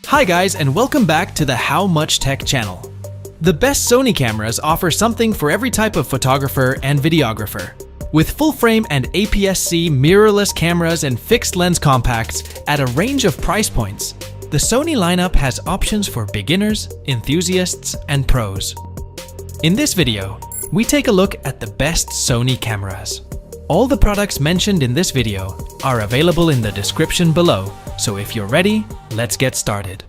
Hi guys, and welcome back to the How Much Tech channel. The best Sony cameras offer something for every type of photographer and videographer. With full-frame and APS-C mirrorless cameras and fixed-lens compacts at a range of price points, the Sony lineup has options for beginners, enthusiasts, and pros. In this video, we take a look at the best Sony cameras. All the products mentioned in this video are available in the description below, so if you're ready, let's get started.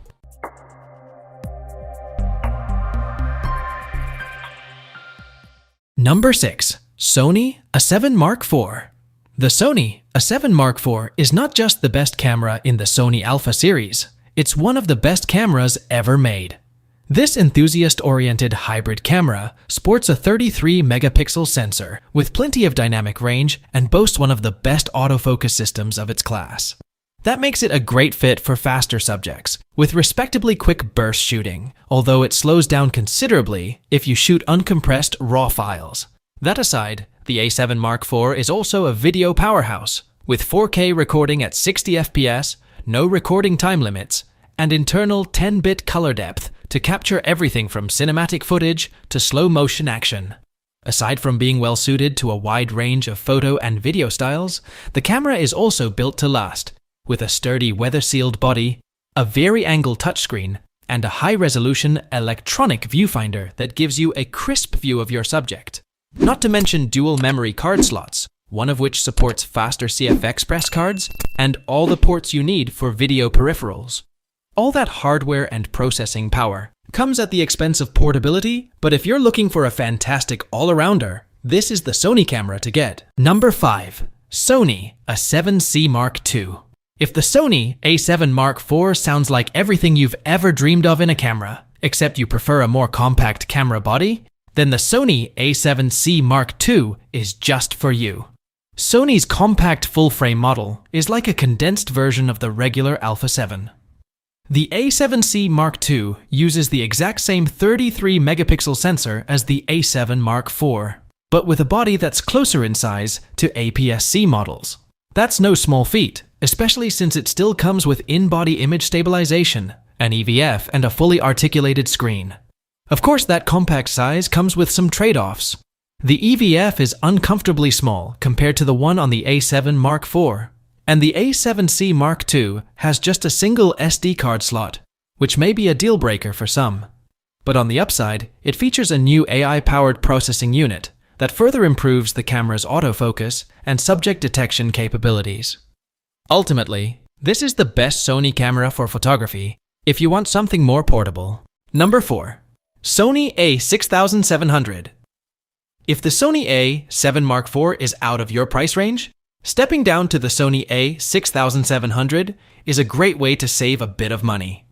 Number 6. Sony A7 Mark IV. The Sony A7 Mark IV is not just the best camera in the Sony Alpha series, it's one of the best cameras ever made. This enthusiast-oriented hybrid camera sports a 33-megapixel sensor with plenty of dynamic range and boasts one of the best autofocus systems of its class. That makes it a great fit for faster subjects, with respectably quick burst shooting, although it slows down considerably if you shoot uncompressed RAW files. That aside, the A7 Mark IV is also a video powerhouse, with 4K recording at 60 FPS, no recording time limits, and internal 10-bit color depth to capture everything from cinematic footage to slow-motion action. Aside from being well-suited to a wide range of photo and video styles, the camera is also built to last, with a sturdy weather-sealed body, a vari-angle touchscreen, and a high-resolution electronic viewfinder that gives you a crisp view of your subject. Not to mention dual memory card slots, one of which supports faster CF Express cards, and all the ports you need for video peripherals. All that hardware and processing power comes at the expense of portability, but if you're looking for a fantastic all-arounder, this is the Sony camera to get. Number 5. Sony A7C Mark II. If the Sony A7 Mark IV sounds like everything you've ever dreamed of in a camera, except you prefer a more compact camera body, then the Sony A7C Mark II is just for you. Sony's compact full-frame model is like a condensed version of the regular Alpha 7. The A7C Mark II uses the exact same 33-megapixel sensor as the A7 Mark IV, but with a body that's closer in size to APS-C models. That's no small feat, especially since it still comes with in-body image stabilization, an EVF, and a fully articulated screen. Of course, that compact size comes with some trade-offs. The EVF is uncomfortably small compared to the one on the A7 Mark IV, and the A7C Mark II has just a single SD card slot, which may be a deal-breaker for some. But on the upside, it features a new AI-powered processing unit that further improves the camera's autofocus and subject detection capabilities. Ultimately, this is the best Sony camera for photography if you want something more portable. Number 4. Sony A6700. If the Sony A7 Mark IV is out of your price range, stepping down to the Sony A6700 is a great way to save a bit of money.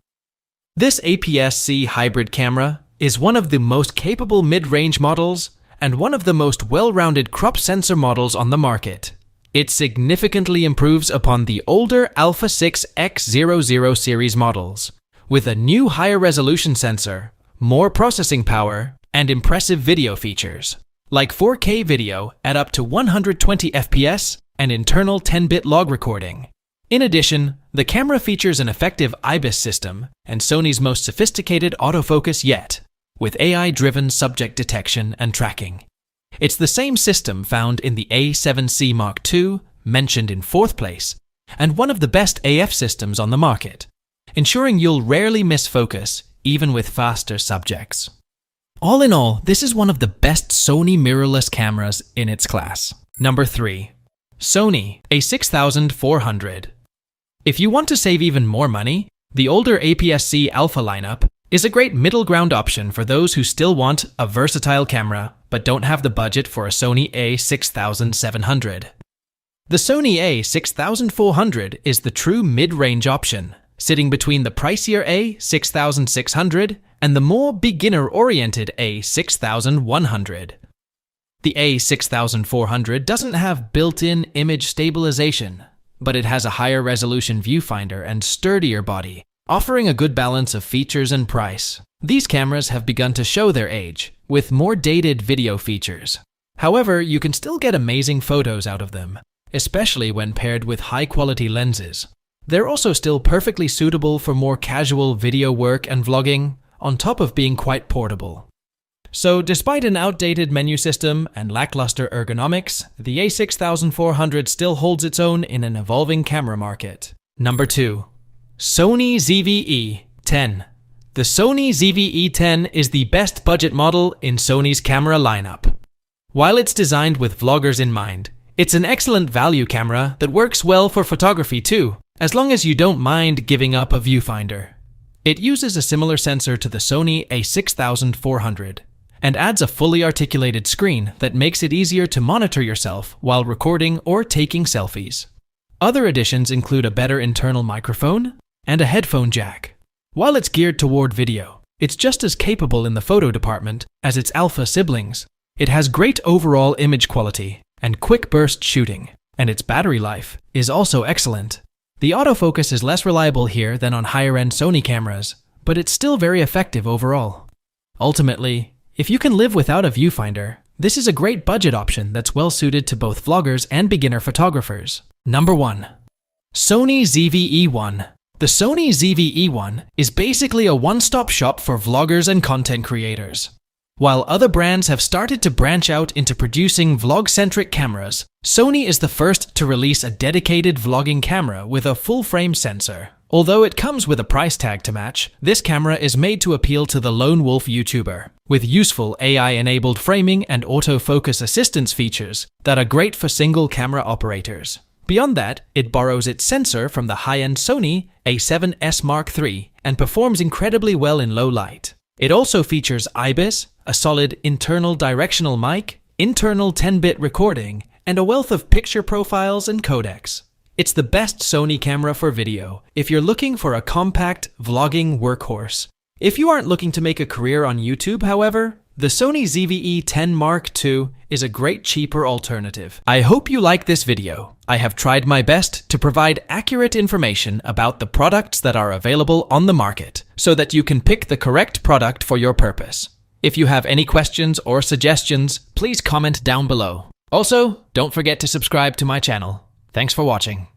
This APS-C hybrid camera is one of the most capable mid-range models and one of the most well-rounded crop sensor models on the market. It significantly improves upon the older Alpha 6 X00 series models, with a new higher resolution sensor, more processing power, and impressive video features, like 4K video at up to 120 FPS and internal 10-bit log recording. In addition, the camera features an effective IBIS system and Sony's most sophisticated autofocus yet, with AI-driven subject detection and tracking. It's the same system found in the A7C Mark II, mentioned in 4th place, and one of the best AF systems on the market, ensuring you'll rarely miss focus, even with faster subjects. All in all, this is one of the best Sony mirrorless cameras in its class. Number 3. Sony A6400. If you want to save even more money, the older APS-C Alpha lineup is a great middle ground option for those who still want a versatile camera but don't have the budget for a Sony A6700. The Sony A6400 is the true mid-range option, sitting between the pricier A6600 and the more beginner-oriented A6100. The A6400 doesn't have built-in image stabilization, but it has a higher resolution viewfinder and sturdier body, offering a good balance of features and price. These cameras have begun to show their age, with more dated video features. However, you can still get amazing photos out of them, especially when paired with high-quality lenses. They're also still perfectly suitable for more casual video work and vlogging, on top of being quite portable. So despite an outdated menu system and lackluster ergonomics, the a6400 still holds its own in an evolving camera market. Number 2. Sony ZV-E10. The Sony ZV-E10 is the best budget model in Sony's camera lineup. While it's designed with vloggers in mind, it's an excellent value camera that works well for photography too, as long as you don't mind giving up a viewfinder. It uses a similar sensor to the Sony a6400 and adds a fully articulated screen that makes it easier to monitor yourself while recording or taking selfies. Other additions include a better internal microphone and a headphone jack. While it's geared toward video, it's just as capable in the photo department as its Alpha siblings. It has great overall image quality and quick burst shooting, and its battery life is also excellent. The autofocus is less reliable here than on higher-end Sony cameras, but it's still very effective overall. Ultimately, if you can live without a viewfinder, this is a great budget option that's well suited to both vloggers and beginner photographers. Number 1. Sony ZV-E1. The Sony ZV-E1 is basically a one-stop shop for vloggers and content creators. While other brands have started to branch out into producing vlog-centric cameras, Sony is the first to release a dedicated vlogging camera with a full-frame sensor. Although it comes with a price tag to match, this camera is made to appeal to the lone wolf YouTuber, with useful AI-enabled framing and autofocus assistance features that are great for single camera operators. Beyond that, it borrows its sensor from the high-end Sony a7S Mark III and performs incredibly well in low light. It also features IBIS, a solid internal directional mic, internal 10-bit recording, and a wealth of picture profiles and codecs. It's the best Sony camera for video if you're looking for a compact vlogging workhorse. If you aren't looking to make a career on YouTube, however, the Sony ZV-E10 Mark II is a great cheaper alternative. I hope you like this video. I have tried my best to provide accurate information about the products that are available on the market so that you can pick the correct product for your purpose. If you have any questions or suggestions, please comment down below. Also, don't forget to subscribe to my channel. Thanks for watching.